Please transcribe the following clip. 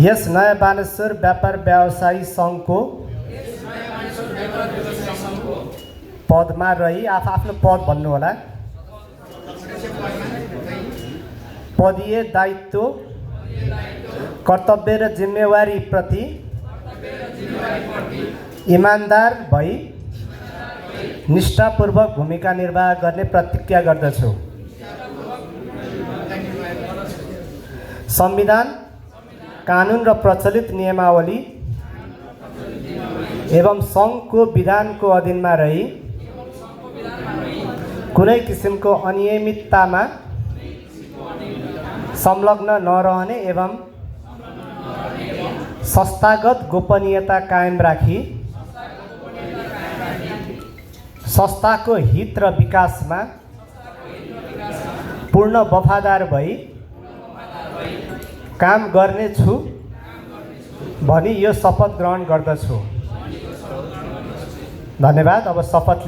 यस नयाँ बानेश्वर व्यापार व्यवसायी सङ्घको पदमा रही आफ्नो पद भन्नुहोला, पदीय दायित्व कर्तव्य र जिम्मेवारी प्रति इमानदार भई निष्ठापूर्वक भूमिका निर्वाह गर्ने प्रतिज्ञा गर्दछु। संविधान, कानुन र प्रचलित नियमावली एवं सङ्घको विधानको अधीनमा रही कुनै किसिमको अनियमिततामा संलग्न नरहने एवं संस्थागत गोपनीयता कायम राखी संस्थाको हित र विकासमा पूर्ण वफादार भई काम गर्नेछु भनी यो शपथ ग्रहण गर्दछु। धन्यवाद। अब शपथ